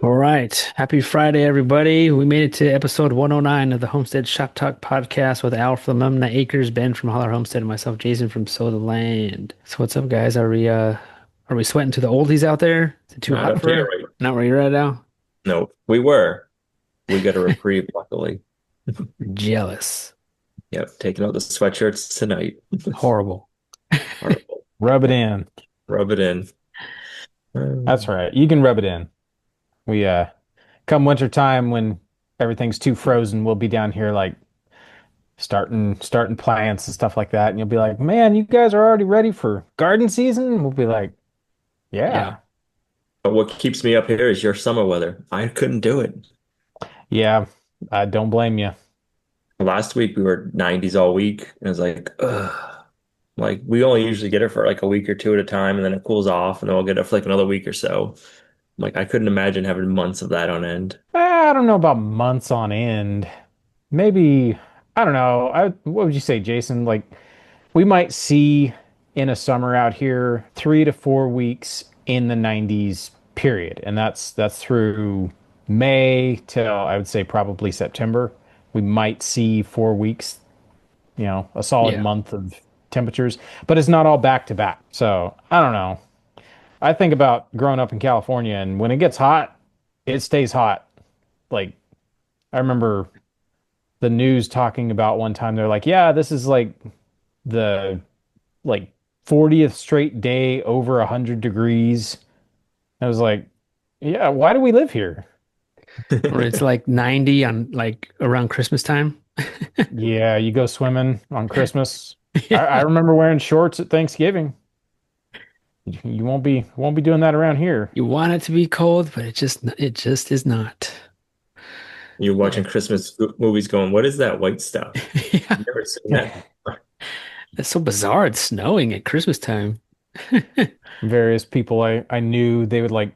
All right. Happy Friday, everybody. We made it to episode 109 of the Homestead Shop Talk podcast with Al from Lemna Acres, Ben from Holler Homestead, and myself, Jason from Soda Land. So what's up, guys? Are we sweating to the oldies out there? Is it too Not hot up for here you? right. Not where you're at now? No, we were. We got a reprieve, luckily. Jealous. Yep, taking out the sweatshirts tonight. Horrible. Horrible. Rub it Yep, in. rub it in. That's Um, right. You can rub it in. We come winter time when everything's too frozen, we'll be down here like starting plants and stuff like that. And you'll be like, "Man, you guys are already ready for garden season?" And we'll be like, Yeah. "Yeah. but what keeps me up here is your summer weather. I couldn't do it. Yeah, I don't blame you." Last week we were 90s all week, and it was like, ugh. Like we only usually get it for like a week or two at a time, and then it cools off, and then we'll get it for like another week or so. Like I couldn't imagine having months of that on end. I don't know about months on end. Maybe, I don't know. What would you say, Jason? Like we might see in a summer out here 3 to 4 weeks in the 90s period, and that's through May till I would say probably September. We might see 4 weeks, a solid Yeah. month of temperatures, but it's not all back to back. So I don't know. I think about growing up in California, and when it gets hot, it stays hot. Like I remember the news talking about one time, they're like, yeah, this is like the like 40th straight day over 100 degrees. I was like, yeah, why do we live here? Or it's like 90 on like around Christmas time. Yeah, you go swimming on Christmas. I Yeah. remember wearing shorts at Thanksgiving. You won't be doing that around here. You want it to be cold, but it just is not. You're Yeah. watching Christmas movies going, what is that white stuff? Yeah. I've never seen that before. That's so bizarre. It's snowing at Christmas time. Various people I knew, they would like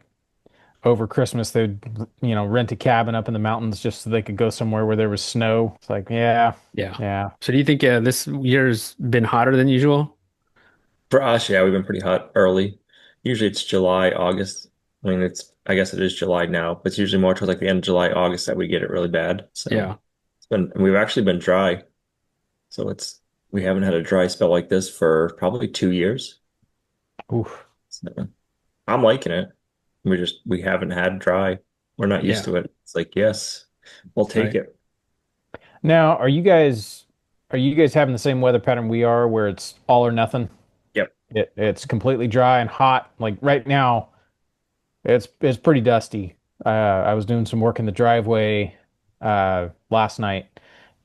over Christmas they'd rent a cabin up in the mountains just so they could go somewhere where there was snow. It's like, yeah, Yeah. yeah. So do you think this year's been hotter than usual? For us, yeah, we've been pretty hot early. Usually it's July, August. I mean, I guess it is July now, but it's usually more towards like the end of July, August that we get it really bad. So Yeah. we've actually been dry. So we haven't had a dry spell like this for probably 2 years. Oof. So I'm liking it. We haven't had dry. We're not used Yeah. to it. It's like, yes, we'll take Right. it. Now, are you guys having the same weather pattern we are where it's all or nothing? Yep. It's completely dry and hot. Like right now, it's pretty dusty. I was doing some work in the driveway last night,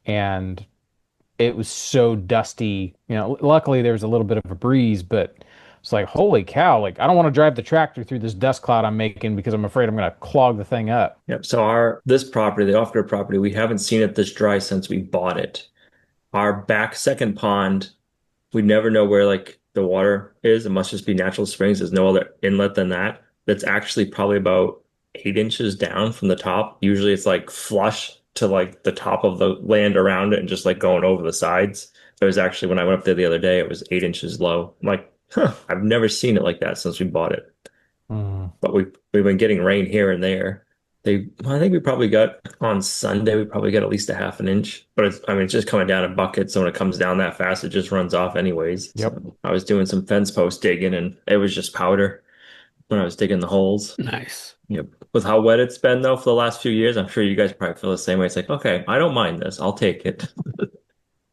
and it was so dusty. Luckily there was a little bit of a breeze, but it's like, holy cow! Like I don't want to drive the tractor through this dust cloud I'm making because I'm afraid I'm gonna clog the thing up. Yep. So this property, the off-grid property, we haven't seen it this dry since we bought it. Our back second pond, we never know where like the water is. It must just be natural springs. There's no other inlet than that. That's actually probably about 8 inches down from the top. Usually it's like flush to like the top of the land around it and just like going over the sides. It was actually when I went up there the other day, it was 8 inches low. I'm like, huh, I've never seen it like that since we bought it. Mm. But we've been getting rain here and there. I think we probably got on Sunday, we probably got at least a half an inch. But I mean, it's just coming down in buckets. So when it comes down that fast, it just runs off anyways. Yep. So I was doing some fence post digging and it was just powder when I was digging the holes. Nice. Yep. With how wet it's been though for the last few years, I'm sure you guys probably feel the same way. It's like, okay, I don't mind this. I'll take it.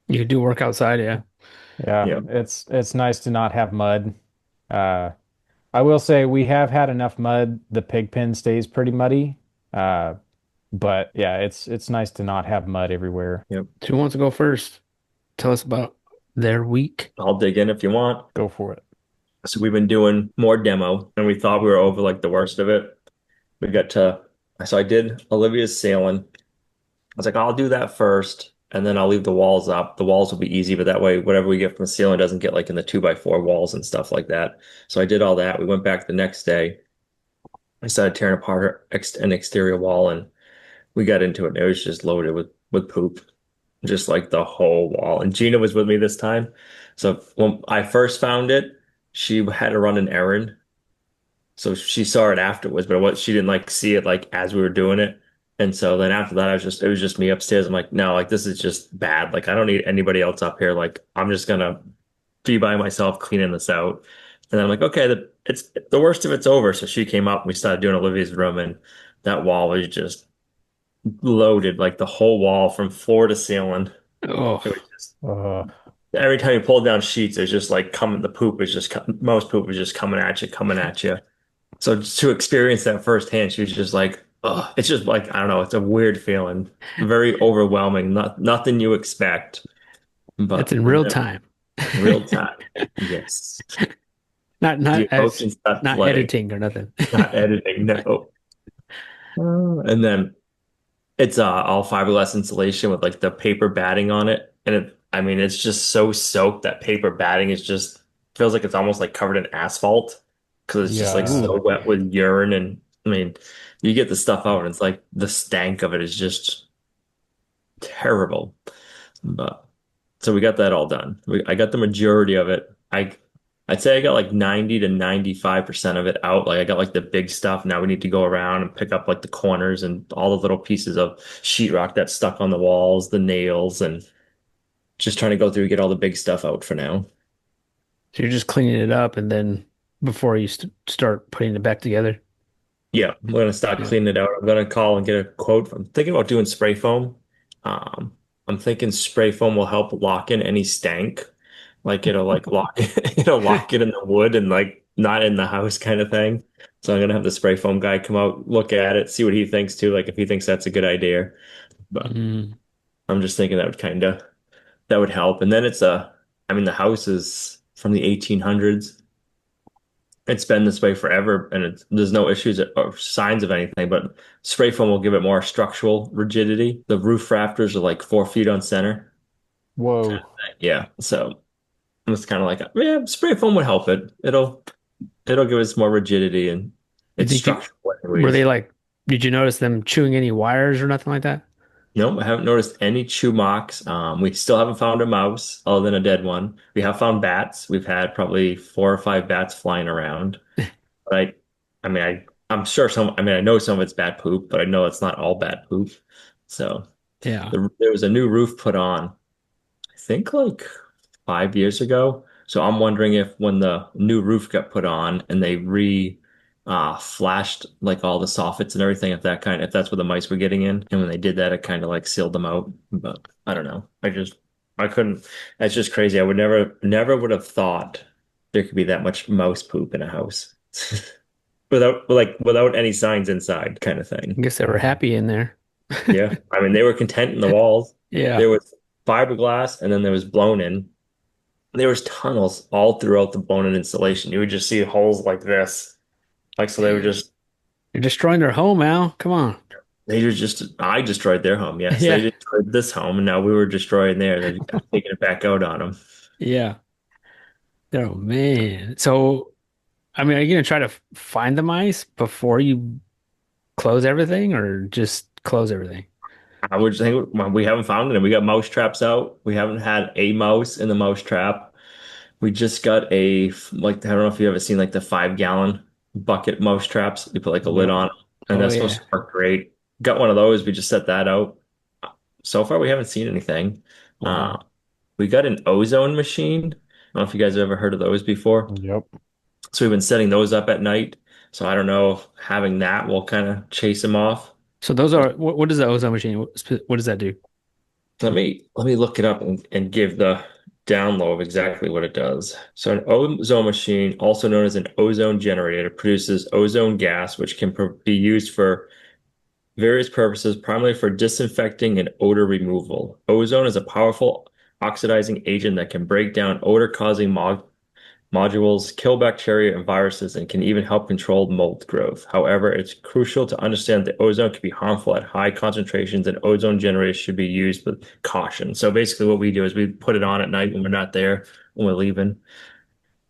You could do work outside, yeah. Yeah, Yeah. it's nice to not have mud. Uh, I will say we have had enough mud. The pig pen stays pretty muddy. Uh, but yeah, it's nice to not have mud everywhere. Yep. So who wants to go first? Tell us about their week. I'll dig in if you want. Go for it. So we've been doing more demo and we thought we were over like the worst of it. We got to, so I did Olivia's sailing. I was like, I'll do that first, and then I'll leave the walls up. The walls will be easy, but that way, whatever we get from the ceiling doesn't get like in the 2x4 walls and stuff like that. So I did all that. We went back the next day. I started tearing apart an exterior wall, and we got into it. And it was just loaded with poop, just like the whole wall. And Gina was with me this time. So when I first found it, she had to run an errand So she saw it afterwards, but she didn't like see it like as we were doing it. And so then after that, it was just me upstairs. I'm like, no, like this is just bad. Like I don't need anybody else up here. Like I'm just gonna be by myself cleaning this out. And I'm like, okay, it's the worst of it's over. So she came up and we started doing Olivia's room, and that wall was just loaded, like the whole wall from floor to ceiling. It was Oh, just Uh, every time you pulled down sheets, it was just like coming. The poop was just most poop was just coming at you, coming at you. So to experience that firsthand, she was just like, oh, it's just like, I don't know, it's a weird feeling, very overwhelming, nothing you expect, that's but in real time. real time. Yes. Not The not as emotions start not flooding, editing or nothing. not editing, no. And then it's all fiberglass insulation with like the paper batting on it. And I mean, it's just so soaked that paper batting is just feels like it's almost like covered in asphalt because it's just like yeah. so Ooh, wet with urine. And I mean, you get the stuff out and it's like the stank of it is just terrible. But so we got that all done. I got the majority of it. I'd say I got like 90 to 95% of it out. Like I got like the big stuff. Now we need to go around and pick up like the corners and all the little pieces of sheetrock that's stuck on the walls, the nails, and just trying to go through and get all the big stuff out for now. so you're just cleaning it up, and then before you start putting it back together. Yeah, we're gonna start Yeah. cleaning it out. I'm gonna call and get a quote. I'm thinking about doing spray foam. I'm thinking spray foam will help lock in any stank. Like it'll like lock it'll lock it in the wood and like not in the house kind of thing. So I'm gonna have the spray foam guy come out, look at it, see what he thinks too, like if he thinks that's a good idea. But Mm. I'm just thinking that would help. And then I mean the house is from the 1800s. It's been this way forever, and there's no issues or signs of anything. But spray foam will give it more structural rigidity. The roof rafters are like 4 feet on center. Whoa. Yeah, so it's kind of like yeah, spray foam would help it. It'll give us more rigidity and You it's think you structural were anyways. they like? Did you notice them chewing any wires or nothing like that? No, I haven't noticed any chew marks. We still haven't found a mouse other than a dead one. We have found bats. We've had probably 4 or 5 bats flying around. But I mean, I'm sure some. I mean, I know some of it's bad poop, but I know it's not all bad poop. So Yeah. there was a new roof put on, I think like 5 years ago. So I'm wondering if when the new roof got put on and they re flashed like all the soffits and everything, if that's where the mice were getting in, and when they did that, it kind of like sealed them out. But I don't know. I couldn't. That's just crazy. I would never would have thought there could be that much mouse poop in a house. Without any signs inside kind of I thing. guess they were happy in there. Yeah. I mean, they were content in the walls. Yeah. There was fiberglass and then there was blown in. There was tunnels all throughout the blown in insulation. You would just see holes like this. Like so they were Man, just you're destroying their home, Al. Come on. they were just I destroyed their home. Yes. They Yeah. destroyed this home and now we were destroying theirs. I'm taking it back out on them. Yeah. Oh man. So, I mean, are you gonna try to find the mice before you close everything, or just close everything? I would think well, we haven't found it. We got mouse traps out. We haven't had a mouse in the mouse trap. We just got like I don't know if you ever seen like the 5 gallon bucket mouse traps. You put like a lid Yep. on it, and Oh that's supposed yeah. to work great. Got one of those. We just set that out. So far, we haven't seen anything. Uh, Wow. we got an ozone machine. I don't know if you guys have ever heard of those before. Yep. So we've been setting those up at night. So I don't know if having that will kind of chase them off. So those are what is the ozone machine? What does that do? Let me look it up and give the download of exactly what it does. So an ozone machine, also known as an ozone generator, produces ozone gas, which can be used for various purposes, primarily for disinfecting and odor removal. Ozone is a powerful oxidizing agent that can break down odor-causing modules, kill bacteria and viruses, and can even help control mold growth. However, it's crucial to understand that ozone can be harmful at high concentrations, and ozone generators should be used with caution. So basically, what we do is we put it on at night when we're not there, when we're leaving,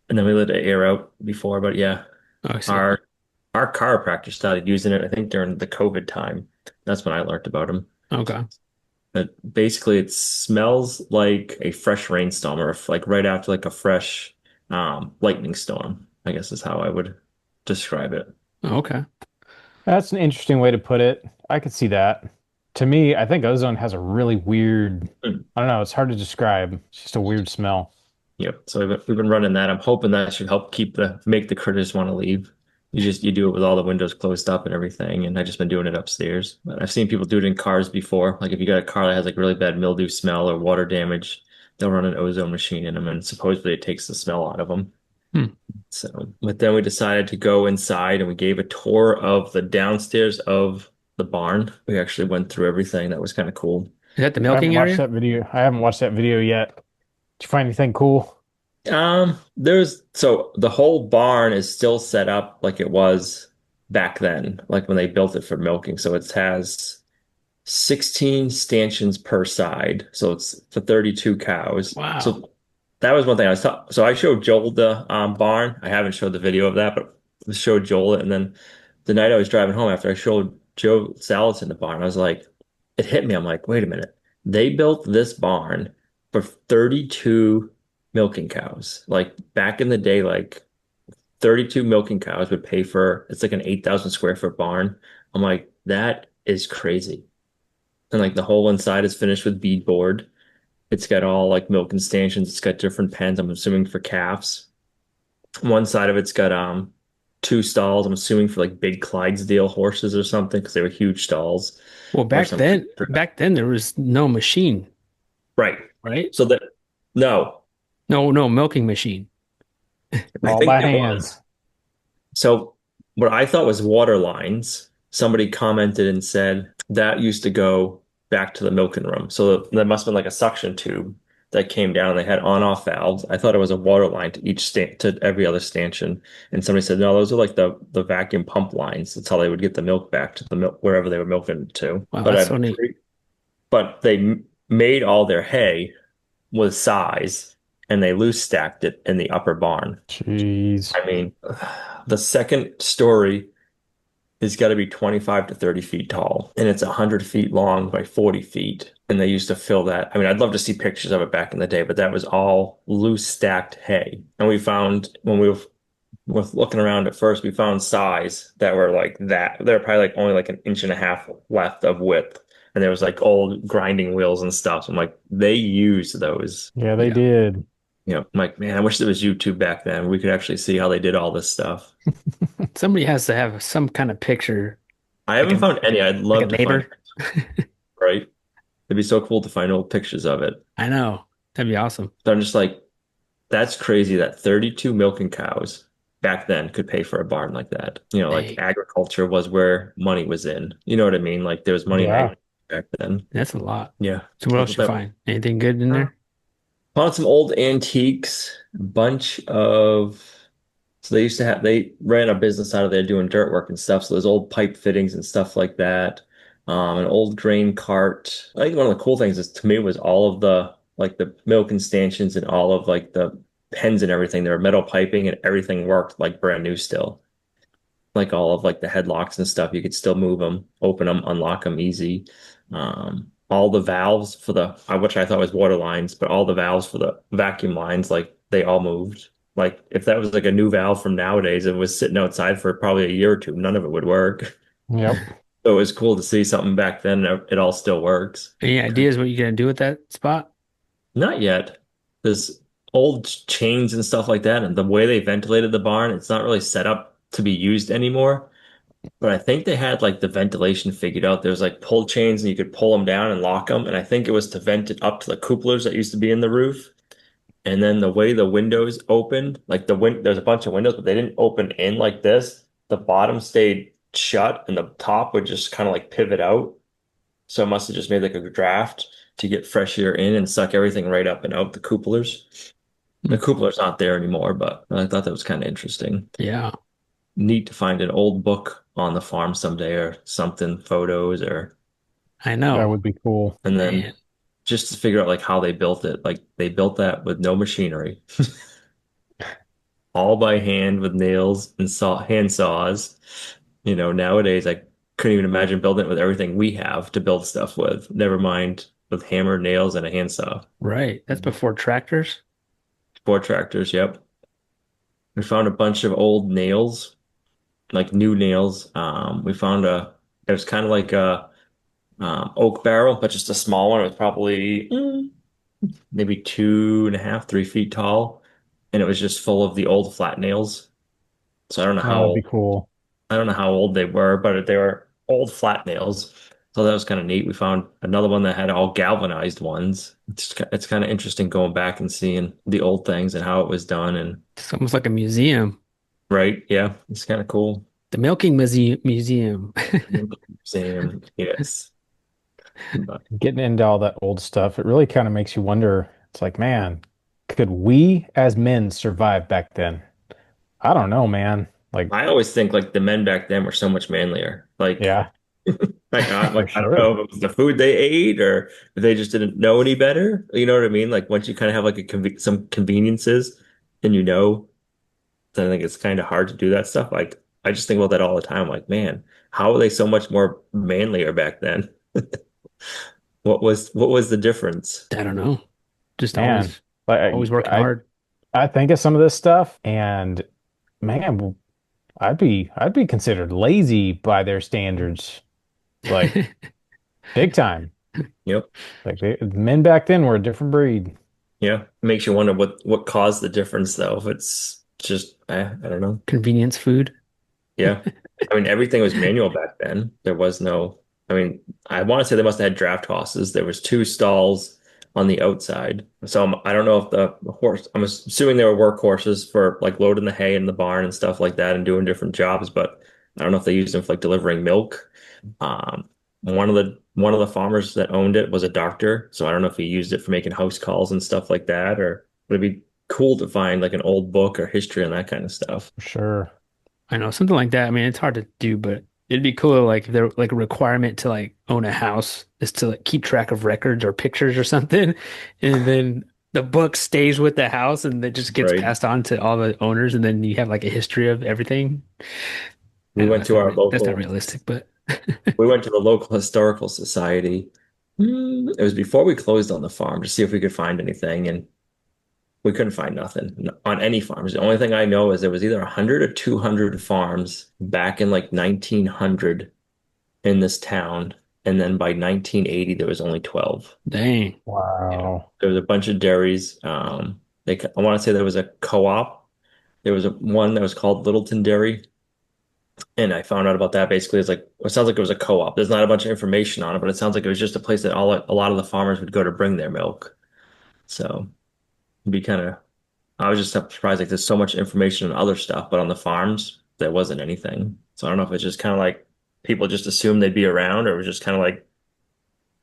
and then we let the air out before. But yeah, Oh, I see. our our chiropractor started using it, I think, during the COVID time. That's when I learned about them. Okay. But basically, it smells like a fresh rainstorm, or if, like right after like a fresh lightning storm, I guess is how I would. describe it. Oh, okay. That's an interesting way to put it. I could see that. To me, I think ozone has a really weird, Hmm. I don't know, it's hard to describe. It's just a weird smell. Yep. So we've been running that. I'm hoping that should help make the critters want to leave. You do it with all the windows closed up and everything, and I've just been doing it upstairs. But I've seen people do it in cars before. Like if you got a car that has like really bad mildew smell or water damage, they'll run an ozone machine in them, and supposedly it takes the smell out of them. Hmm. So, but then we decided to go inside and we gave a tour of the downstairs of the barn. We actually went through everything. That was kind of cool. Is that the I haven't milking watched area? that video. I haven't watched that video yet. Did you find anything cool? So the whole barn is still set up like it was back then, like when they built it for milking. So it has 16 stanchions per side. So it's for 32 cows. Wow. So that was one thing so I showed Joel the barn. I haven't showed the video of that, but I showed Joel it. And then the night I was driving home after I showed Joe Salads in the barn, I was like, it hit me. I'm like, wait a minute. They built this barn for 32 milking cows. Like back in the day, like 32 milking cows would pay for it's like an 8,000 square foot barn. I'm like, that is crazy. And like the whole inside is finished with beadboard. It's got all like milking stanchions. It's got different pens, I'm assuming for calves. One side of it's got two stalls, I'm assuming for like big Clydesdale horses or something, because they were huge stalls Well, or some. back then there was no machine, Right. right? So that no, No, no milking machine. I All think by there was. hands. So what I thought was water lines, somebody commented and said that used to go back to the milking room. So there must have been like a suction tube that came down. They had on-off valves. I thought it was a water line to each stand to every other stanchion. And somebody said, no, those are like the vacuum pump lines. That's how they would get the milk back to the milk wherever they were milking it to. Wow, that's so neat. But they made all their hay with size and they loose stacked it in the upper barn. Jeez. I mean, the second story has got to be 25 to 30 feet tall, and it's 100 feet long by 40 feet. And they used to fill that. I mean, I'd love to see pictures of it back in the day, but that was all loose stacked hay. And we found when were looking around at first, we found size that were like that. They're probably like only like an inch and a half left of width. And there was like old grinding wheels and stuff. So I'm like, they used those. Yeah, they Yeah. did. I'm like, man, I wish there was YouTube back then. We could actually see how they did all this stuff. Somebody has to have some kind of picture, I like haven't a found any. I'd like a love to find, neighbor. right? It'd be so cool to find old pictures of it. I know. That'd be awesome. But I'm just like, that's crazy that 32 milking cows back then could pay for a barn like that. Like Dang, agriculture was where money was in. You know what I mean? Like there was money in Yeah. agriculture back then. that's a lot. Yeah. So what I else thought you that find? Anything good in there? found some old antiques, a bunch of so they ran a business out of there doing dirt work and stuff. So there's old pipe fittings and stuff like that. An old grain cart. I think one of the cool things is to me was all of the like the milk and stanchions and all of like the pens and everything. There were metal piping and everything worked like brand new still. Like all of like the headlocks and stuff, you could still move them, open them, unlock them easy. All the valves for which I thought was water lines, but all the valves for the vacuum lines, like they all moved. Like if that was like a new valve from nowadays, it was sitting outside for probably a year or two, none of it would work. Yep. So it was cool to see something back then. It all still works. Any ideas what you're gonna do with that spot? Not yet. There's old chains and stuff like that, and the way they ventilated the barn, it's not really set up to be used anymore. But I think they had like the ventilation figured out. There's like pull chains and you could pull them down and lock them. And I think it was to vent it up to the cupolas that used to be in the roof. And then the way the windows opened, like there's a bunch of windows, but they didn't open in like this. The bottom stayed shut and the top would just kind of like pivot out. So it must have just made like a draft to get fresh air in and suck everything right up and out the cupolas. Hmm. The cupolas not there anymore, but I thought that was kind of interesting. Yeah, Neat to find an old book on the farm someday or something, photos or, I That know. would be cool. and then Man, just to figure out like how they built it. Like they built that with no machinery, all by hand with nails and hand saws. Nowadays I couldn't even imagine building it with everything we have to build stuff with. Never mind with hammer, nails, and a handsaw. right. That's before tractors. Four tractors, yep. We found a bunch of old nails like new nails. We found it was kind of like a oak barrel, but just a small one. It was probably maybe 2.5, 3 feet tall, and it was just full of the old flat nails. So Oh, that'd be cool. I don't know how old they were, but they were old flat nails. So that was kind of neat. We found another one that had all galvanized ones. It's kind of interesting going back and seeing the old things and how it was done. And It's almost like a museum. right, yeah, it's kind of cool. The milking museum. Same, yes. But Getting into all that old stuff, it really kind of makes you wonder. It's like, man, could we as men survive back then? I don't know, man. Like, I always think like the men back then were so much manlier. yeah, Like for I don't know sure. if it was the food they ate or if they just didn't know any better. You know what I mean? Like once you kind of have like some conveniences and you know, then I think it's kind of hard to do that stuff. Like I just think about that all the time. Like, man, how were they so much more manlier back then? What was the difference? I don't know. Just Man, always, like always working I, hard. I think of some of this stuff, and man, I'd be considered lazy by their standards, like big time. Yep. Like men back then were a different breed. Yeah. It makes you wonder what caused the difference though. If it's just I don't know. Convenience food. Yeah. I mean, everything was manual back then. There was no, I mean, I want to say they must have had draft horses. There was two stalls on the outside. So I don't know if the horse, I'm assuming they were work horses for like loading the hay in the barn and stuff like that and doing different jobs, but I don't know if they used them for like delivering milk. One of the farmers that owned it was a doctor, so I don't know if he used it for making house calls and stuff like that, or would it be cool to find like an old book or history on that kind of stuff? For sure. I know something like that. I mean, it's hard to do, but it'd be cool like if there like a requirement to like own a house is to like keep track of records or pictures or something, and then the book stays with the house and it just gets Right. passed on to all the owners, and then you have like a history of everything. I We know went to our that's not local realistic, but We went to the local historical society. It was before we closed on the farm to see if we could find anything, and we couldn't find nothing on any farms. The only thing I know is there was either 100 or 200 farms back in like 1900 in this town, and then by 1980 there was only 12. dang. Yeah. Wow. There was a bunch of dairies. I want to say there was a co-op. There was one that was called Littleton Dairy. And I found out about that basically. It's like it sounds like it was a co-op. There's not a bunch of information on it, but it sounds like it was just a place that a lot of the farmers would go to bring their milk. So it'd be kind of I was just surprised like there's so much information on other stuff, but on the farms there wasn't anything. So I don't know if it's just kind of like people just assumed they'd be around, or it was just kind of like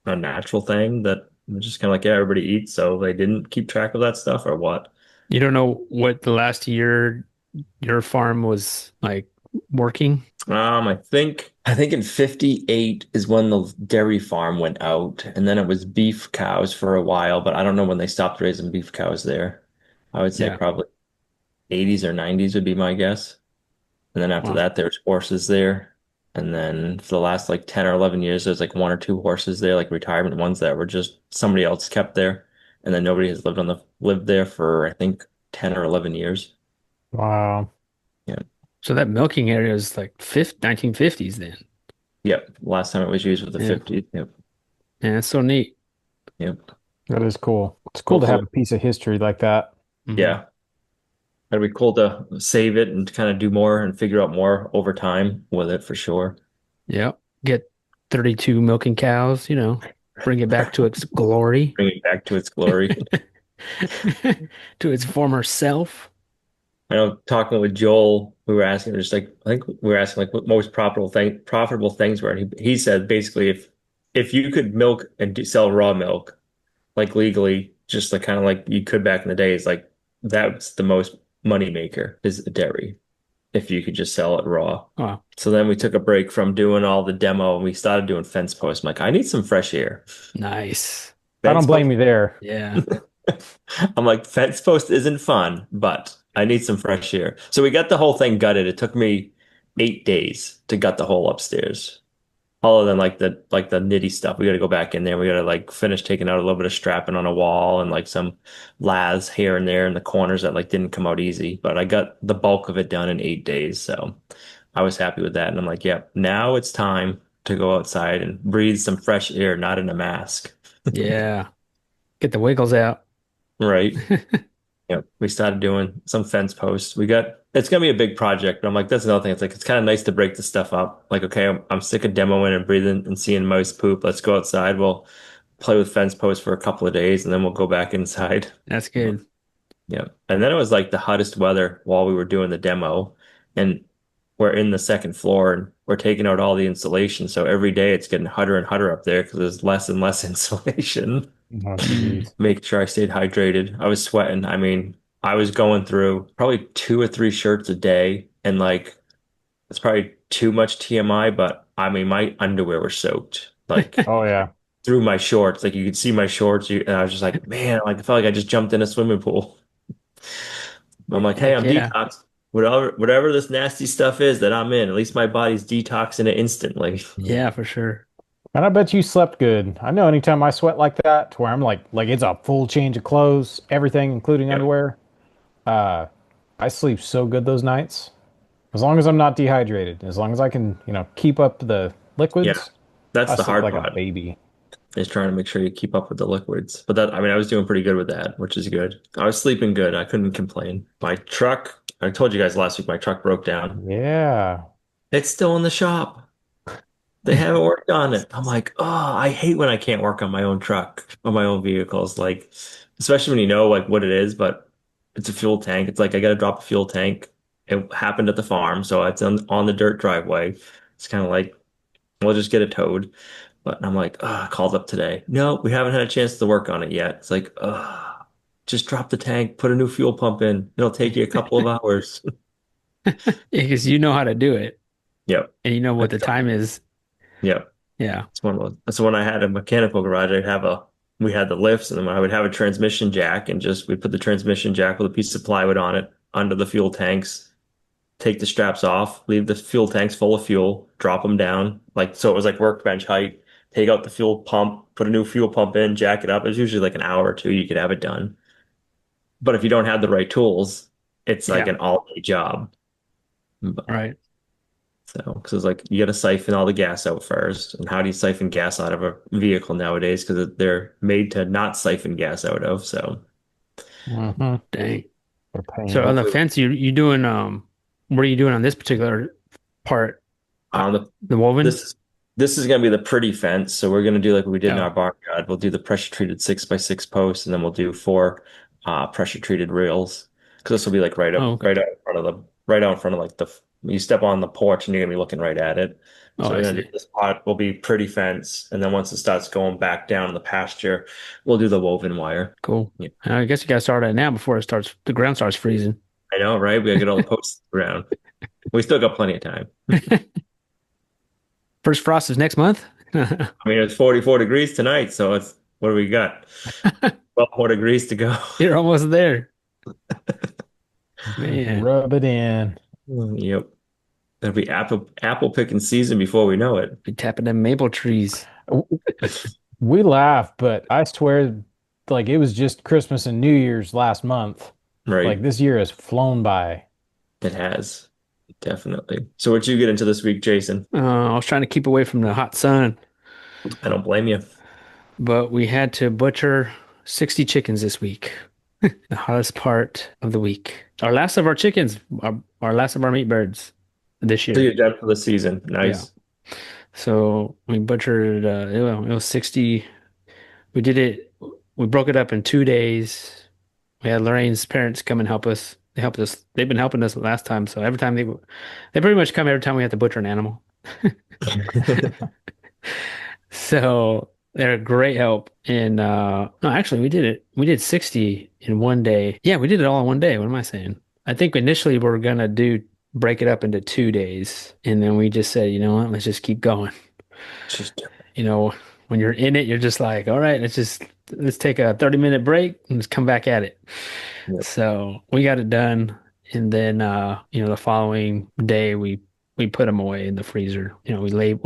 a natural thing that was just kind of like yeah, everybody eats, so they didn't keep track of that stuff or what. You don't know what the last year your farm was like working? I think in 58 is when the dairy farm went out, and then it was beef cows for a while, but I don't know when they stopped raising beef cows there. I would say Yeah. probably 80s or 90s would be my guess. And then after Wow. that, there's horses there. And then for the last like 10 or 11 years, there's like one or two horses there, like retirement ones that were just somebody else kept there. And then nobody has lived there for I think 10 or 11 years. Wow. Yeah. So that milking area is like 1950s then. Yep. Last time it was used was the Yeah. 50s. Yep. Yeah, that's so neat. Yep. That is cool. It's cool to Hopefully, have a piece of history like that. Hmm. yeah. It'd be cool to save it and kind of do more and figure out more over time with it for sure. Yep. Get 32 milking cows, bring it back to its glory, Bring it back to its glory. to its former self. I know talking with Joel, we were asking just like I think we were asking like what most profitable things were, and he said basically if you could milk and sell raw milk like legally, just like kind of like you could back in the days, like that's the most money maker is a dairy if you could just sell it raw. Oh, So then we took a break from doing all the demo and we started doing fence posts. I'm like, I need some fresh air. nice. I don't Fence post. blame you there. Yeah. I'm like, fence post isn't fun, but I need some fresh air. So we got the whole thing gutted. It took me 8 days to gut the whole upstairs. Other than like the nitty stuff, we got to go back in there. We got to like finish taking out a little bit of strapping on a wall and like some laths here and there in the corners that like didn't come out easy. But I got the bulk of it done in 8 days. So I was happy with that. And I'm like, yep, now it's time to go outside and breathe some fresh air, not in a mask. Yeah. Get the wiggles out. Right. Yep. We started doing some fence posts. It's gonna be a big project, but I'm like, that's another thing. It's like, it's kind of nice to break the stuff up. Like, okay, I'm sick of demoing and breathing and seeing mice poop. Let's go outside. We'll play with fence posts for a couple of days and then we'll go back inside. That's good. Yeah. And then it was like the hottest weather while we were doing the demo. And we're in the second floor and we're taking out all the insulation. So every day it's getting hotter and hotter up there because there's less and less insulation. Oh, geez. Make sure I stayed hydrated. I was sweating. I mean, I was going through probably 2 or 3 shirts a day. And like, it's probably too much TMI, but I mean, my underwear was soaked. Like, Oh, yeah. through my shorts. Like, you could see my shorts. And I was just like, man, like, I felt like I just jumped in a swimming pool. I'm like, hey, Heck I'm yeah. detox. Whatever this nasty stuff is that I'm in, at least my body's detoxing it instantly. Yeah, for sure. And I bet you slept good. I know anytime I sweat like that, to where I'm like it's a full change of clothes, everything, including Yep. underwear. Uh, I sleep so good those nights. As long as I'm not dehydrated, as long as I can, keep up the Yeah. liquids, That's I the sleep hard like a part, baby. is trying to make sure you keep up with the liquids. But that, I mean, I was doing pretty good with that, which is good. I was sleeping good. I couldn't complain. My truck, I told you guys last week, my truck broke down. Yeah. It's still in the shop. They haven't worked on it. I'm like, oh, I hate when I can't work on my own truck, on my own vehicles. Like, especially when you know like what it is, but it's a fuel tank. It's like I got to drop a fuel tank. It happened at the farm, so it's on the dirt driveway. It's kind of like we'll just get it towed. But I'm like, I called up today. No, we haven't had a chance to work on it yet. It's like, just drop the tank, put a new fuel pump in. It'll take you a couple of hours. Yeah, because you know how to do it Yep. and you know what That's the time is. Yep. Yeah. It's one of those. So when I had a mechanical garage, we had the lifts, and then I would have a transmission jack, and just we put the transmission jack with a piece of plywood on it under the fuel tanks, take the straps off, leave the fuel tanks full of fuel, drop them down, like so it was like workbench height. Take out the fuel pump, put a new fuel pump in, jack it up. It was usually like an hour or two. You could have it done. But if you don't have the right tools, it's like Yeah. an all-day job. Right. So, because it's like you got to siphon all the gas out first. And how do you siphon gas out of a vehicle nowadays? Because they're made to not siphon gas out of. So, Mm-hmm. Dang. A So pain. on the hopefully, fence, you doing what are you doing on this particular part? Uh, on the the woven? this this is going to be the pretty fence. So we're going to do like we did in our Oh, barnyard. We'll do the pressure treated 6x6 posts, and then we'll do four pressure treated rails. Because this will be like oh, okay. right out in front of like you step on the porch and you're gonna be looking right at it. Oh, So I we're gonna see. do this part will be pretty fence, and then once it starts going back down in the pasture, we'll do the woven wire. Cool. Yeah, I guess you gotta start it now before the ground starts freezing. I know, right? We gotta get all the posts around. We still got plenty of time. First frost is next month. I mean, it's 44 degrees tonight, so it's what do we got? 12 more degrees to go. You're almost there. Man, Rub it in. Yep. It'll be apple picking season before we know it. be tapping them maple trees. We laugh, but I swear, like it was just Christmas and New Year's last month. Like Right. this year has flown by. It has. Definitely. So what'd you get into this week, Jason? I was trying to keep away from the hot sun, I don't blame you. but we had to butcher 60 chickens this week. The hottest part of the week. Our last of our chickens, our last of our meat birds this So year. you're done for the season. Yeah. Nice. So we butchered, it was 60. We did it, we broke it up in 2 days. We had Lorraine's parents come and help us. They helped us. They've been helping us last time. So every time they pretty much come every time we have to butcher an animal. So they're a great help. And no, actually we did it. We did 60 in one day. Yeah, we did it all in one day. What am I saying? I think initially we are gonna break it up into 2 days. And then we just said, you know what, let's just keep going. Just You know, when you're in it, you're just like, all right, let's take a 30-minute break and just come back at it. yep. So we got it done. And then the following day we put them away in the freezer. We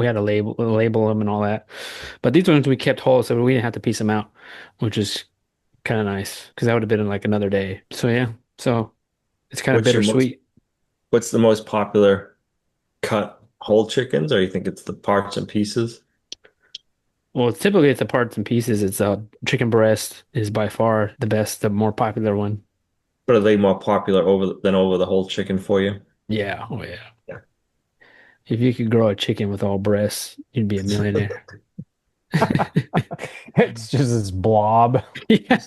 had to label them and all that. But these ones we kept whole, so we didn't have to piece them out, which is kind of nice because that would have been in like another day. So yeah, so it's kind of What's your most bittersweet. what's the most popular cut whole chickens, or you think it's the parts and pieces? Well, typically it's the parts and pieces. It's chicken breast is by far the best, the more popular one. But are they more popular over the whole chicken for you? Yeah, oh yeah. Yeah. If you could grow a chicken with all breasts, you'd be a millionaire. It's just this blob. Yeah.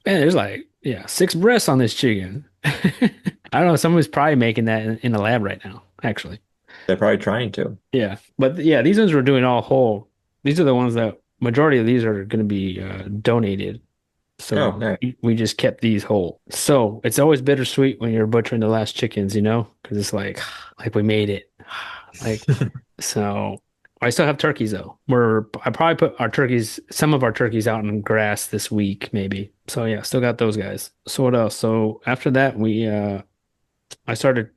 Man, there's like, yeah, 6 breasts on this chicken. I don't know. Someone's probably making that in a lab right now, actually. They're probably trying to. Yeah. But yeah, these ones we're doing all whole. These are the ones that majority of these are going to be donated. Oh, So nice. we just kept these whole. So it's always bittersweet when you're butchering the last chickens, because it's like we made it. Like, so I still have turkeys though. I probably put some of our turkeys out in grass this week, maybe. So yeah, still got those guys. So what else? So after that, I started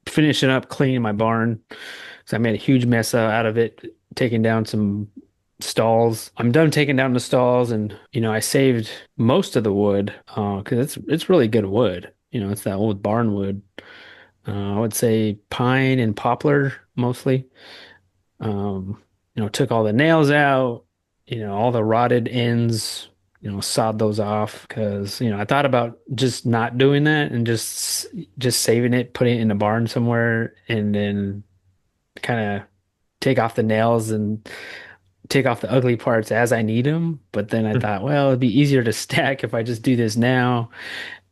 finishing up cleaning my barn because I made a huge mess out of it, taking down some stalls. I'm done taking down the stalls, and I saved most of the wood because it's really good wood. It's that old barn wood. I would say pine and poplar mostly. Took all the nails out, all the rotted ends, sawed those off because, I thought about just not doing that and just saving it, putting it in the barn somewhere, and then kind of take off the nails and take off the ugly parts as I need them. But then I thought, well, it'd be easier to stack if I just do this now,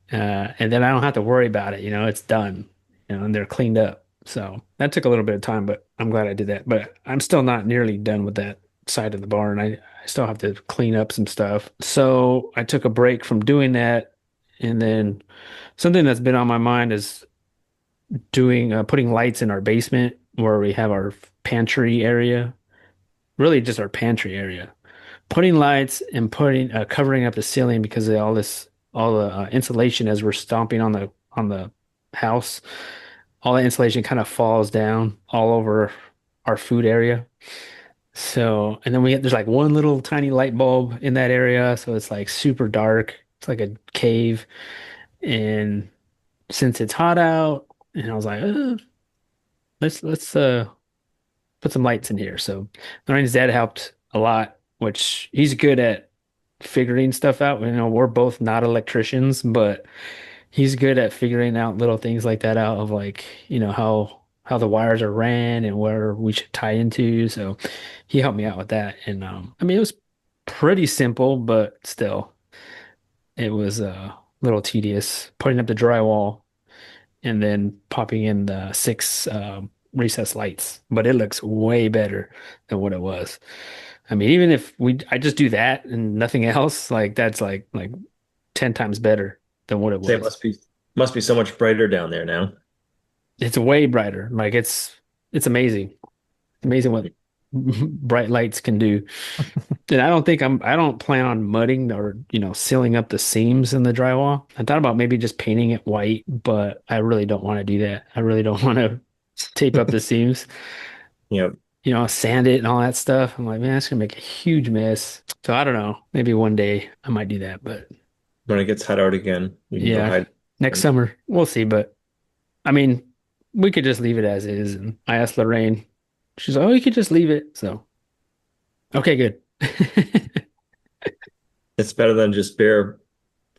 and then I don't have to worry about it. It's done, and they're cleaned up. So that took a little bit of time, but I'm glad I did that. But I'm still not nearly done with that side of the barn. I still have to clean up some stuff. So I took a break from doing that. And then something that's been on my mind is putting lights in our basement where we have our pantry area, really just our pantry area. Putting lights and putting covering up the ceiling because of all the insulation as we're stomping on the house. All the insulation kind of falls down all over our food area. So, and then there's like one little tiny light bulb in that area, so it's like super dark. It's like a cave. And since it's hot out, and I was like, let's put some lights in here. So Lorraine's dad helped a lot, which he's good at figuring stuff out. We're both not electricians, but he's good at figuring out little things like that out of like, how the wires are ran and where we should tie into. So he helped me out with that. And I mean it was pretty simple, but still it was a little tedious putting up the drywall and then popping in the 6 recessed lights. But it looks way better than what it was. I mean, even if I just do that and nothing else, like that's like 10 times better than what it Say it was. must be so much brighter down there now. It's way brighter. Like it's amazing. It's amazing what bright lights can do. And I don't plan on mudding or, sealing up the seams in the drywall. I thought about maybe just painting it white, but I really don't want to do that. I really don't want to tape up the seams, You sand it and all that stuff. I'm like, man, that's gonna make a huge mess. So I don't know. Maybe one day I might do that, but when it gets hot out again, you can go yeah, hide. next summer we'll see. But I mean, we could just leave it as is. And I asked Lorraine, she's like, oh, you could just leave it. So okay, good. It's better than just bare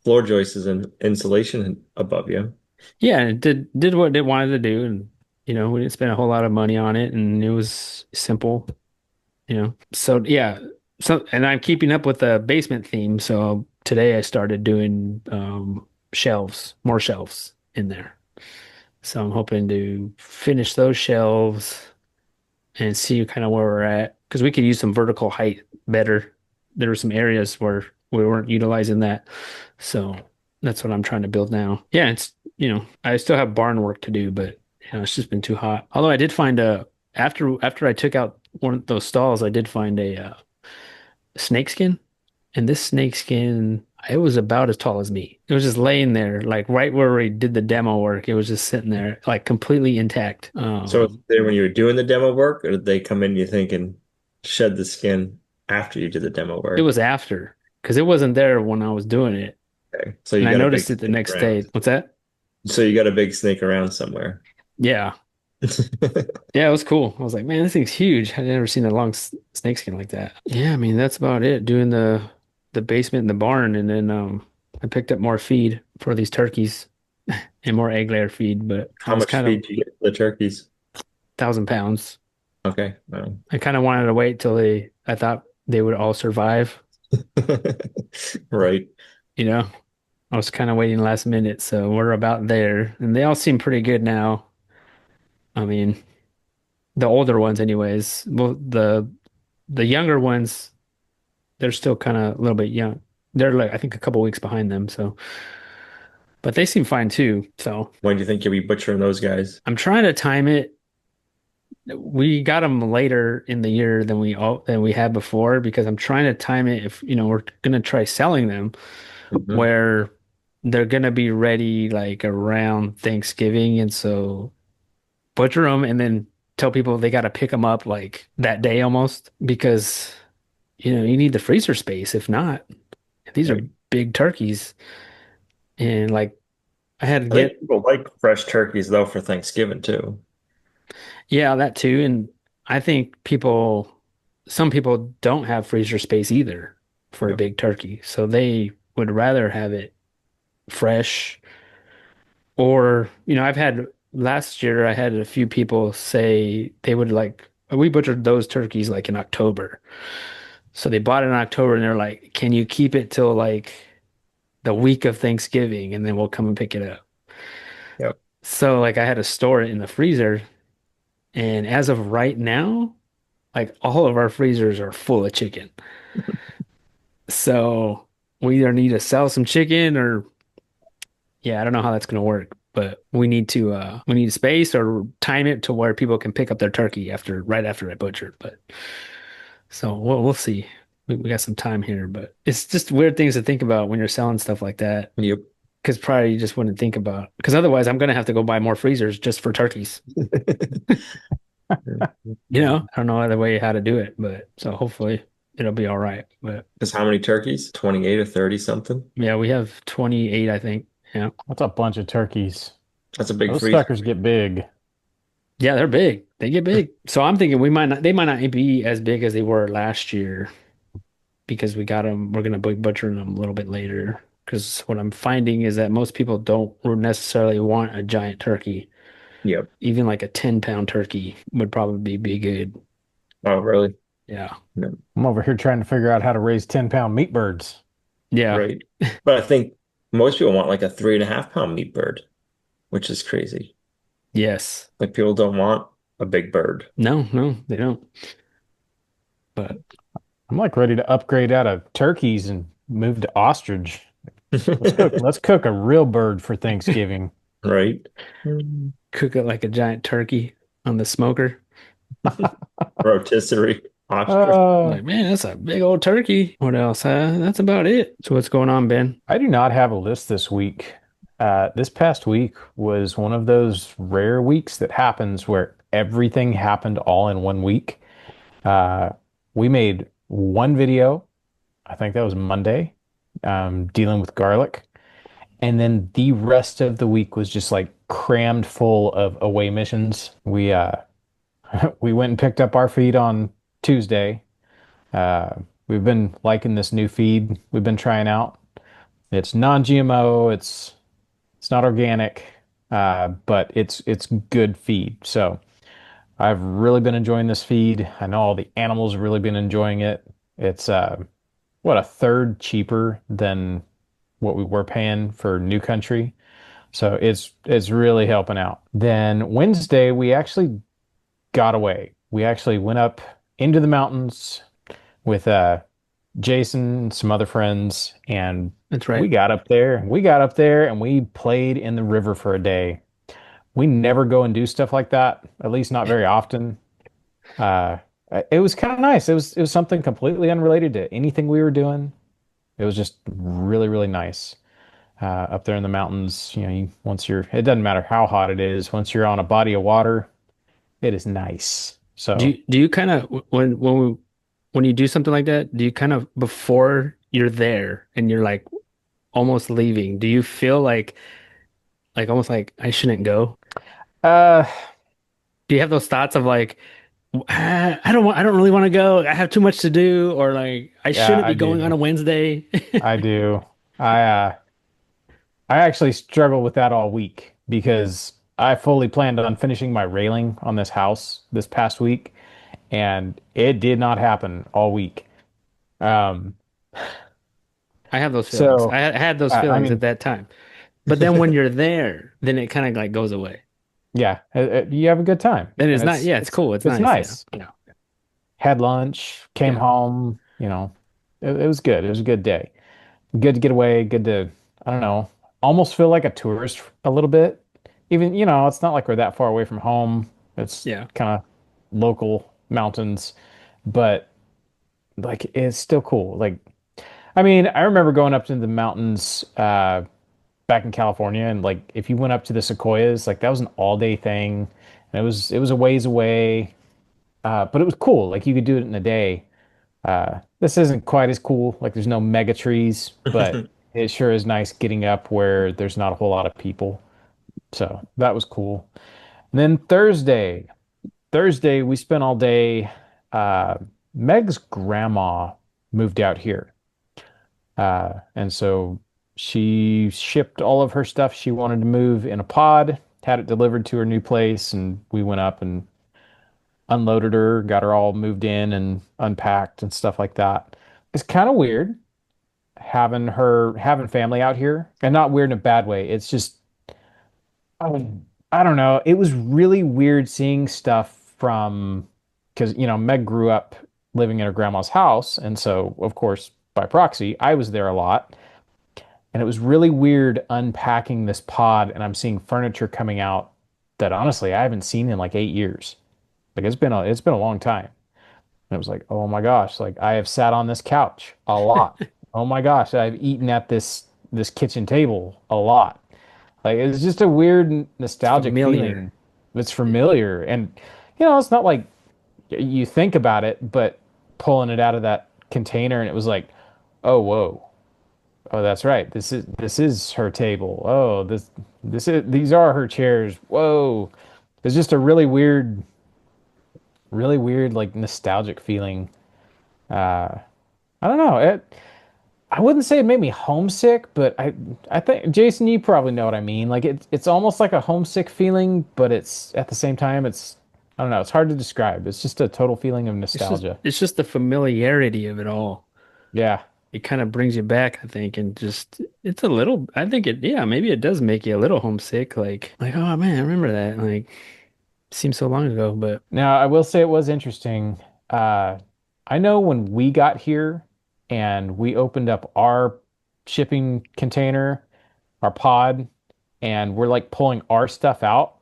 floor joists and insulation above you. Yeah, and it did what it wanted to do, and we didn't spend a whole lot of money on it, and it was simple. So yeah, and I'm keeping up with the basement theme. So today I started doing more shelves in there. So I'm hoping to finish those shelves and see kind of where we're at because we could use some vertical height better. There were some areas where we weren't utilizing that. So that's what I'm trying to build now. Yeah, I still have barn work to do, but it's just been too hot. Although I did find after I took out one of those stalls, I did find a snakeskin, and this snakeskin it was about as tall as me. It was just laying there, like right where we did the demo work. It was just sitting there, like completely intact. So was it there when you were doing the demo work, or did they come in you thinking shed the skin after you did the demo It work? was after because it wasn't there when I was doing it, Okay. So and you I got a big noticed it the snake next day. around. What's that? So you got a big snake around somewhere. Yeah, Yeah, it was cool. I was like, man, this thing's huge. I'd never seen a long snake skin like that. Yeah, I mean, that's about it. Doing the basement and the barn, and then I picked up more feed for these turkeys and more egg layer feed, but I How was much kind of feed do you get for the turkeys? 1,000 pounds. Okay. Well. I kind of wanted to wait till I thought they would all survive, Right. you know. I was kind of waiting last minute, so we're about there, and they all seem pretty good now. I mean, the older ones, anyways. Well, the younger ones, they're still kind of a little bit young. They're like I think a couple weeks behind them, so but they seem fine too. So When do you think you'll be butchering those guys? I'm trying to time it. We got them later in the year than we had before because I'm trying to time it if we're gonna try selling them Hmm. where they're gonna be ready like around Thanksgiving, and so butcher them and then tell people they got to pick them up like that day almost because you need the freezer space. If not, these are Right. big turkeys, and like I had to I think get people like fresh turkeys though for Thanksgiving too. yeah that too, and I think some people don't have freezer space either for a Yep. big turkey, so they would rather have it fresh. Or, I've had last year, I had a few people say they would like, we butchered those turkeys like in October. So they bought it in October and they're like, can you keep it till like the week of Thanksgiving and then we'll come and pick it up? Yep. So like I had to store it in the freezer. And as of right now, like all of our freezers are full of chicken. So we either need to sell some chicken or yeah, I don't know how that's going to work, but we need space or time it to where people can pick up their turkey right after I butchered. But so we'll see. We got some time here, but it's just weird things to think about when you're selling stuff like that. Yep. Because prior you just wouldn't think about. Because otherwise, I'm gonna have to go buy more freezers just for turkeys. I don't know other way how to do it, but so hopefully it'll be all right. But Because how many turkeys? 28 or 30 something? yeah, we have 28, I think. Yeah, That's a bunch of turkeys. That's a big Those freezer. suckers get big. yeah, they're big. They get big. So I'm thinking they might not be as big as they were last year because we got them. We're gonna be butchering them a little bit later. Because what I'm finding is that most people don't necessarily want a giant turkey. Yep. Even like a 10-pound turkey would probably be good. Oh, really? Yeah. No. I'm over here trying to figure out how to raise 10-pound meat birds. Yeah. Right. But I think most people want like a 3.5 pound meat bird, which is crazy. Yes. Like people don't want a big bird. No, no, they don't. But I'm like ready to upgrade out of turkeys and move to ostrich. Let's cook a real bird for Thanksgiving. Right? cook it like a giant turkey on the smoker. Rotisserie ostrich. Uh, Like, man, that's a big old turkey. What else? That's about it. So what's going on, Ben? I do not have a list this week. This past week was one of those rare weeks that happens where everything happened all in one week. Uh, we made one video, I think that was Monday, dealing with garlic. And then the rest of the week was just like crammed full of away missions. We went and picked up our feed on Tuesday. Uh, we've been liking this new feed we've been trying out. It's non-GMO, it's not organic, but it's good feed. So I've really been enjoying this feed. I know all the animals have really been enjoying it. It's what, a third cheaper than what we were paying for New Country. So it's really helping out. Then Wednesday we actually got away. We actually went up into the mountains with Jason and some other friends, and That's we right. got up there. We got up there and we played in the river for a day. We never go and do stuff like that, at least not very often. Uh, it was kind of nice. It was something completely unrelated to anything we were doing. It was just really, really nice. Up there in the mountains, it doesn't matter how hot it is, once you're on a body of water, it is nice. Do So, you kind of when you do something like that, do you kind of before you're there and you're like almost leaving, do you feel like almost like I shouldn't go? uh, Do you have those thoughts of like, I don't really want to go. I have too much to do, or like, I Yeah, shouldn't I be going on do. a Wednesday. I do. I actually struggle with that all week because I fully planned on finishing my railing on this house this past week, and it did not happen all week. Um, I have those feelings. so I had those I feelings at mean, that time. But then when you're there, then it kind of like goes away. yeah, you have a good time, Then and it's not, yeah, it's cool. It's it's nice. Yeah. nice. Yeah. Had lunch, came Yeah. home, it was good. It was a good day. Good to get away, good to, I don't know, almost feel like a tourist a little bit. Even, it's not like we're that far away from home. It's Yeah. kind of local mountains, but like it's still cool. Like, I mean, I remember going up to the mountains back in California, and like if you went up to the Sequoias, like that was an all day thing, and it was a ways away, but it was cool. Like you could do it in a day. This isn't quite as cool. Like there's no mega trees, but it sure is nice getting up where there's not a whole lot of people. So that was cool. And then Thursday we spent all day. Uh, Meg's grandma moved out here, and so she shipped all of her stuff she wanted to move in a pod, had it delivered to her new place, and we went up and unloaded her, got her all moved in and unpacked and stuff like that. It's kind of weird having family out here, and not weird in a bad way. It's just I don't know. It was really weird seeing stuff from because Meg grew up living in her grandma's house, and so of course by proxy I was there a lot, and it was really weird unpacking this pod, and I'm seeing furniture coming out that honestly I haven't seen in like 8 years. Like it's been a long time. And it was like, oh my gosh, like I have sat on this couch a lot. Oh my gosh, I've eaten at this kitchen table a lot. Like it's just a weird It's nostalgic familiar. feeling. It's Yeah. familiar. And it's not like you think about it, but pulling it out of that container and it was like, oh whoa. Oh, that's right. This is her table. Oh, these are her chairs. Whoa. It's just a really weird, like nostalgic feeling. Uh, I don't know. I wouldn't say it made me homesick, but I think Jason, you probably know what I mean. Like it's almost like a homesick feeling, but it's at the same time it's I don't know. It's hard to describe. It's just a total feeling of nostalgia. It's just the familiarity of it all. Yeah. It kind of brings you back, I think, and just it's a little, I think yeah, maybe it does make you a little homesick. Like, oh man, I remember that. Like, seems so long ago, but Now I will say it was interesting. Uh, I know when we got here and we opened up our shipping container, our pod, and we're like pulling our stuff out.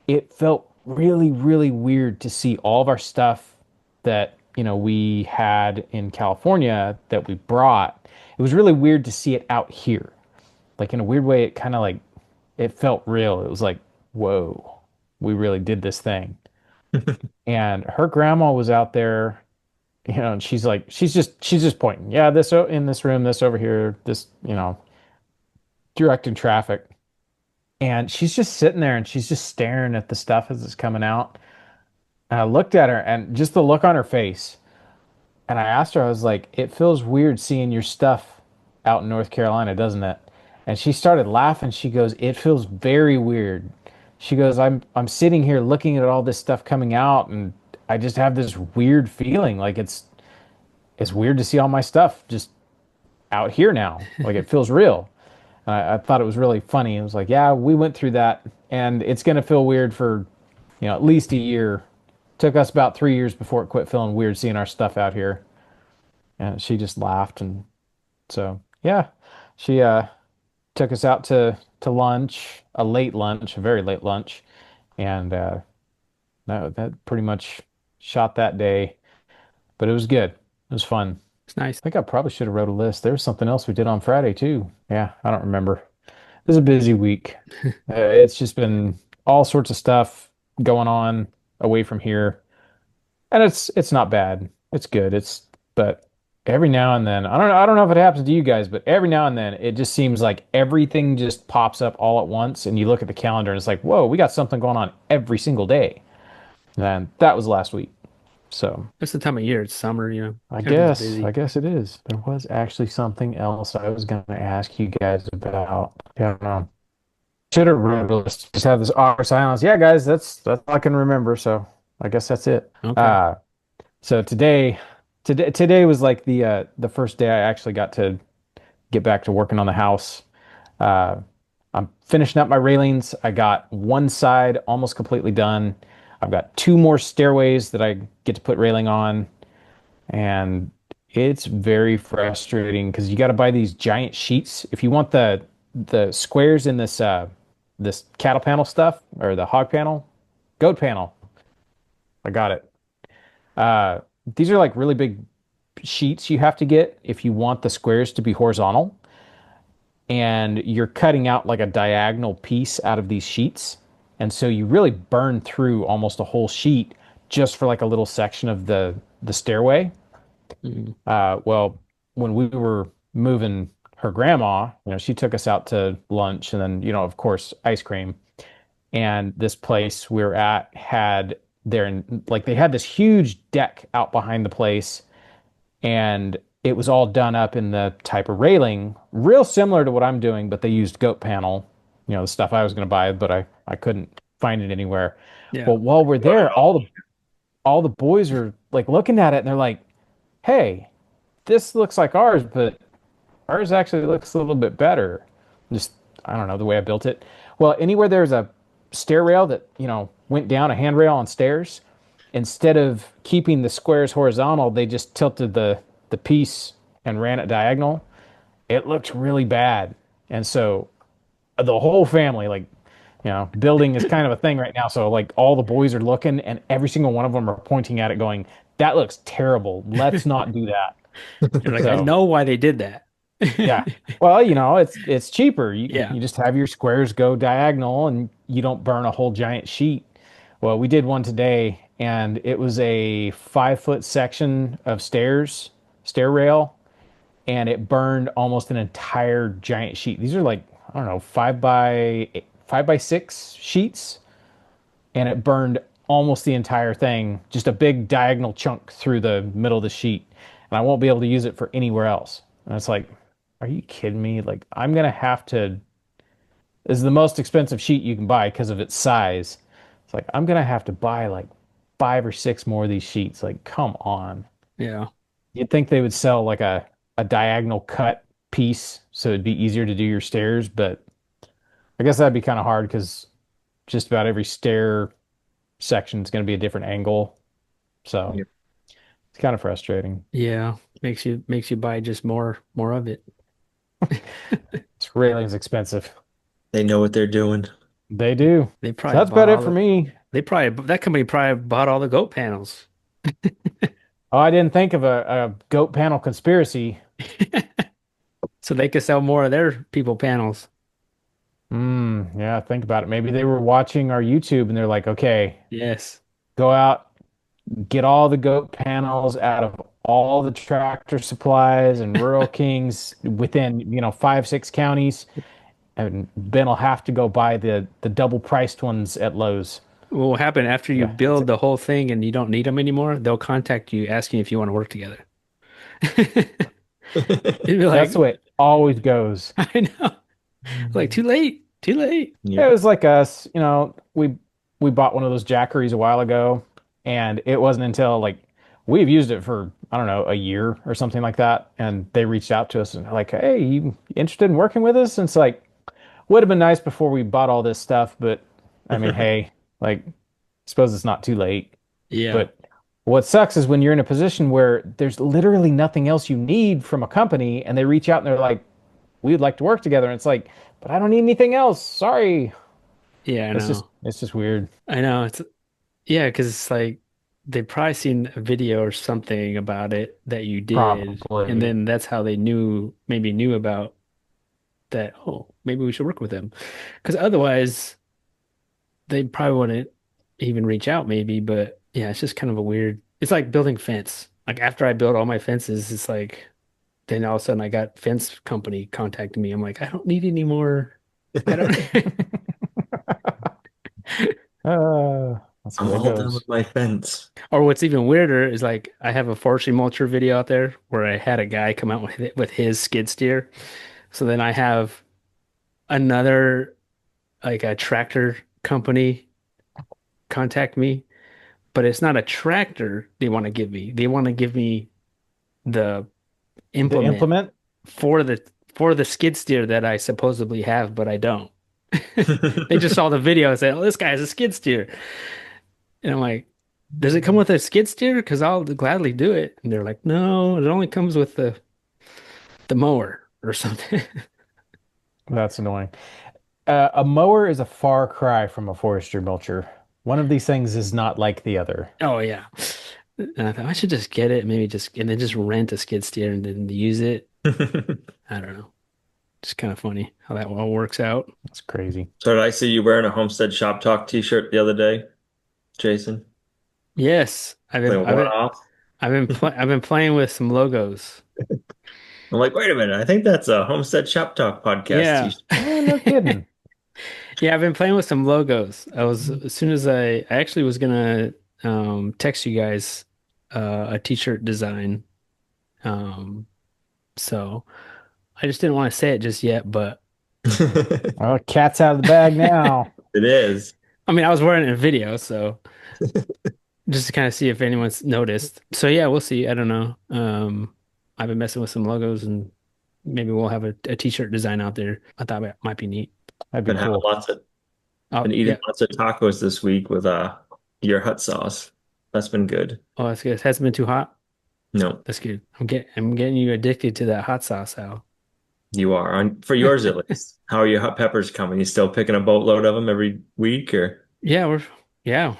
It felt really, really weird to see all of our stuff that, we had in California that we brought. It was really weird to see it out here. Like in a weird way, it kind of like it felt real. It was like, whoa, we really did this thing. And her grandma was out there, and she's like, she's just pointing. Yeah, in this room, this over here, this, directing traffic. And she's just sitting there and she's just staring at the stuff as it's coming out. And I looked at her and just the look on her face. And I asked her, I was like, it feels weird seeing your stuff out in North Carolina, doesn't it? And she started laughing. She goes, it feels very weird. She goes, I'm sitting here looking at all this stuff coming out and I just have this weird feeling like it's weird to see all my stuff just out here now. Like it feels real. I thought it was really funny. It was like, yeah, we went through that, and it's gonna feel weird for, at least a year. Took us about 3 years before it quit feeling weird seeing our stuff out here. And she just laughed, and so yeah, she took us out to lunch, a late lunch, a very late lunch, and that pretty much shot that day. But it was good. It was fun. it's nice. I think I probably should have wrote a list. There was something else we did on Friday too. Yeah, I don't remember. It was a busy week. It's just been all sorts of stuff going on away from here, and it's not bad. It's good. But every now and then, I don't know if it happens to you guys, but every now and then it just seems like everything just pops up all at once, and you look at the calendar and it's like, whoa, we got something going on every single day. And that was last week. So That's the time of year. It's summer, I Everything's guess, I busy. guess it is. There was actually something else I was going to ask you guys about. I don't know. Should have wrote a list. Just have this awkward silence. Yeah, guys, that's all I can remember. So I guess that's it. Okay. So today was like the first day I actually got to get back to working on the house. Uh, I'm finishing up my railings. I got one side almost completely done. I've got two more stairways that I get to put railing on, and it's very frustrating because you got to buy these giant sheets if you want the squares in this cattle panel stuff or the hog panel, goat panel. I got it. Uh, these are like really big sheets you have to get if you want the squares to be horizontal, and you're cutting out like a diagonal piece out of these sheets. And so you really burn through almost a whole sheet just for like a little section of the stairway. Mm. Well, when we were moving her grandma, she took us out to lunch and then, of course, ice cream. And this place we were at had like they had this huge deck out behind the place, and it was all done up in the type of railing, real similar to what I'm doing, but they used goat panel, the stuff I was going to buy, but I couldn't find it anywhere. Yeah. Well, while we're there, all the boys are like looking at it and they're like, "Hey, this looks like ours, but ours actually looks a little bit better." Just I don't know the way I built it. Well, anywhere there's a stair rail that, went down a handrail on stairs, instead of keeping the squares horizontal, they just tilted the piece and ran it diagonal. It looked really bad. And so the whole family, like, building is kind of a thing right now. So like all the boys are looking and every single one of them are pointing at it going, "That looks terrible. Let's not do that." You're like, I So know why they did that. yeah. Well, it's cheaper. You Yeah. you just have your squares go diagonal and you don't burn a whole giant sheet. Well, we did one today and it was a 5 foot section of stair rail, and it burned almost an entire giant sheet. These are like, I don't know, 5 by 6 sheets, and it burned almost the entire thing, just a big diagonal chunk through the middle of the sheet. And I won't be able to use it for anywhere else. And it's like, are you kidding me? Like, I'm gonna have to. This is the most expensive sheet you can buy because of its size. It's like I'm gonna have to buy like 5 or 6 more of these sheets. Like, come on. Yeah. You'd think they would sell like a diagonal cut piece so it'd be easier to do your stairs, but I guess that'd be kind of hard because just about every stair section is going to be a different angle. So Yep. it's kind of frustrating. Yeah. Makes you buy just more of it. It's railing's expensive. They know what they're doing. They do. They So probably that's bought about it all for the me. they probably that company probably bought all the goat panels. Oh, I didn't think of a goat panel conspiracy. So they could sell more of their people panels. Yeah, think about it. Maybe they were watching our YouTube and they're like, okay, Yes. go out, get all the goat panels out of all the Tractor Supplies and Rural Kings within, 5, 6 counties, and Ben will have to go buy the double priced ones at Lowe's. What will happen after you Yeah, that's build it. the whole thing and you don't need them anymore? They'll contact you asking if you want to work together. You'd be That's like, the way it always goes. I know. Like, too late. Too late. It Yep. was like us, we bought one of those Jackeries a while ago, and it wasn't until like we've used it for, I don't know, a year or something like that, and they reached out to us and they're like, "Hey, you interested in working with us?" And it's like, would have been nice before we bought all this stuff, but I mean, hey, like, suppose it's not too late. Yeah. But what sucks is when you're in a position where there's literally nothing else you need from a company, and they reach out and they're like, "We'd like to work together." And it's like, "But I don't need anything else. Sorry." Yeah, I know. It's just weird. I know. Yeah, because it's like they probably seen a video or something about it that you did, and Probably. then that's how they maybe knew about that. Oh, maybe we should work with them. Because otherwise, they probably wouldn't even reach out, maybe. But yeah, it's just kind of a weird. It's like building fence. Like after I built all my fences, it's like then all of a sudden I got fence company contacting me. I'm like, I don't need any more. I don't. Uh, That's the I'm way it all done goes. with my fence. Or what's even weirder is like I have a forestry mulcher video out there where I had a guy come out with his skid steer. So then I have another like a tractor company contact me, but it's not a tractor they want to give me. They want to give me the The implement implement, for the skid steer that I supposedly have, but I don't. They just saw the video and said, "Oh, this guy has a skid steer." And I'm like, "Does it come with a skid steer? Because I'll gladly do it." And they're like, "No, it only comes with the mower or something." that's annoying. A mower is a far cry from a forestry mulcher. One of these things is not like the other. Oh yeah. And I thought I should just get it, maybe just and then just rent a skid steer and then use it. I don't know. It's kind of funny how that all works out. That's crazy. So did I see you wearing a Homestead Shop Talk t-shirt the other day, Jason? Yes, Like a one-off? I've been playing with some logos. I'm like, wait a minute, I think that's a Homestead Shop Talk podcast Yeah. t-shirt. Oh, no kidding. Yeah, I've been playing with some logos. I was as soon as I actually was gonna text you guys a t-shirt design. Um so I just didn't want to say it just yet, but Well, cat's out of the bag now. It is. I mean I was wearing it in a video, so just to kind of see if anyone's noticed. So yeah, we'll see. I don't know. I've been messing with some logos and maybe we'll have a t-shirt design out there. I thought it might be neat. That'd be Been having cool. Oh been eating yeah. lots of tacos this week with your hot sauce. That's been good. Oh, that's good. It hasn't been too hot. No, That's good. I'm getting you addicted to that hot sauce, Al. you are on for yours at least. How are your hot peppers coming? You still picking a boatload of them every week or Yeah, yeah.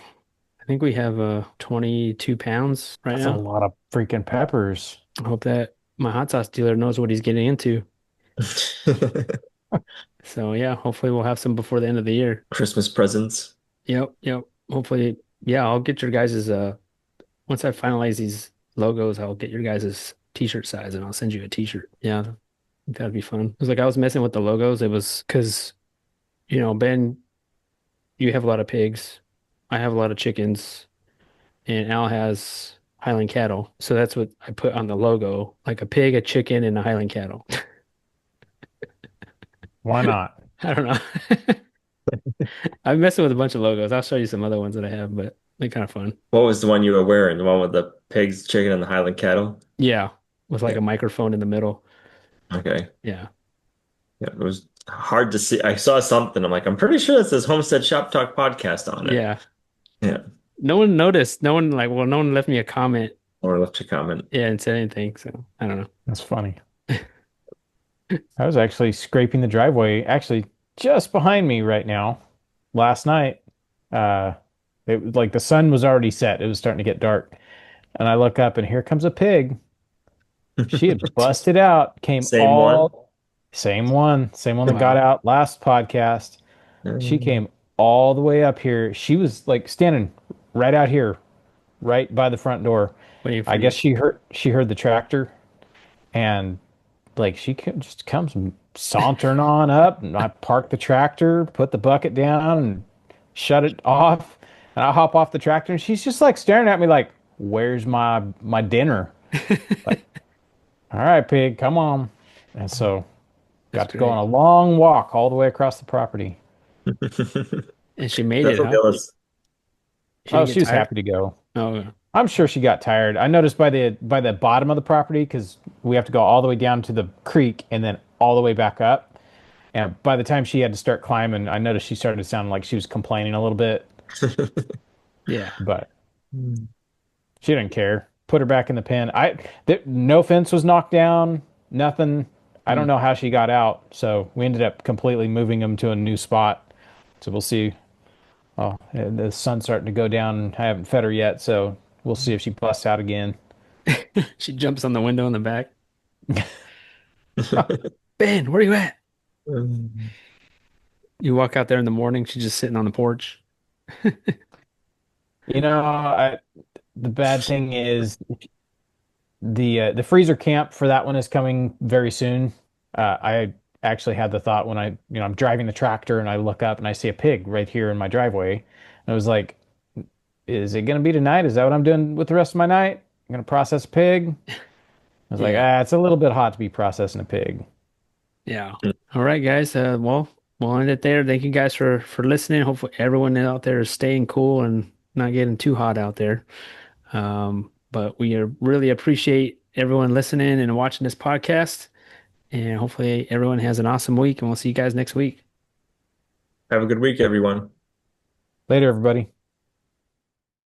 I think we have 22 pounds right That's a now. lot of freaking peppers. I hope that my hot sauce dealer knows what he's getting into. So yeah, hopefully we'll have some before the end of the year. Christmas presents? Yep, yep. Hopefully, yeah, I'll get your guys's once I finalize these logos, I'll get your guys's t-shirt size and I'll send you a t-shirt. Yeah, I think that'd be fun. It was like I was messing with the logos. It was because, Ben, you have a lot of pigs. I have a lot of chickens, and Al has Highland cattle. So that's what I put on the logo, like a pig, a chicken, and a Highland cattle. Why not? I don't know. I'm messing with a bunch of logos. I'll show you some other ones that I have, but they're kind of fun. What was the one you were wearing? The one with the pigs, chicken, and the Highland cattle? Yeah, with like Yeah. a microphone in the middle. Okay. Yeah. Yeah, it was hard to see. I saw something. I'm like, I'm pretty sure it says Homestead Shop Talk podcast on it. Yeah. Yeah. No one noticed. No one left me a comment, Or left a comment. yeah, and said anything. So I don't know. That's funny. I was actually scraping the driveway, actually just behind me right now. Last night, uh, it was like the sun was already set. It was starting to get dark, and I look up, and here comes a pig. She had busted out, came Same one. all same one that got Wow. out last podcast. She Mm. came all the way up here. She was like standing right out here, right by the front door. Waiting for I guess you. she heard the tractor and like just comes sauntering on up, and I park the tractor, put the bucket down, and shut it off. And I hop off the tractor, and she's just like staring at me like, "Where's my dinner?" Like, all right, pig, come on. And so That's got to go on great. a long walk all the way across the property. And she made That's it, what huh? Gillis. She Oh, didn't she get was tired. happy to go. Oh, yeah. I'm sure she got tired. I noticed by the bottom of the property because we have to go all the way down to the creek and then all the way back up. And by the time she had to start climbing, I noticed she started to sound like she was complaining a little bit, Yeah. but she didn't care. Put her back in the pen. No fence was knocked down, nothing. I don't Mm. know how she got out, so we ended up completely moving them to a new spot. So we'll see. Oh, and the sun's starting to go down. I haven't fed her yet, so we'll see if she busts out again. She jumps on the window in the back. Ben, where are you at? You walk out there in the morning, she's just sitting on the porch. You know, the bad thing is the freezer camp for that one is coming very soon. I actually had the thought when I'm driving the tractor and I look up and I see a pig right here in my driveway. And I was like, is it going to be tonight? Is that what I'm doing with the rest of my night? I'm going to process a pig. I was like, Yeah. it's a little bit hot to be processing a pig. Yeah. All right, guys. Well, we'll end it there. Thank you guys for listening. Hopefully everyone out there is staying cool and not getting too hot out there. But we really appreciate everyone listening and watching this podcast. And hopefully everyone has an awesome week, and we'll see you guys next week. Have a good week, everyone. Later, everybody.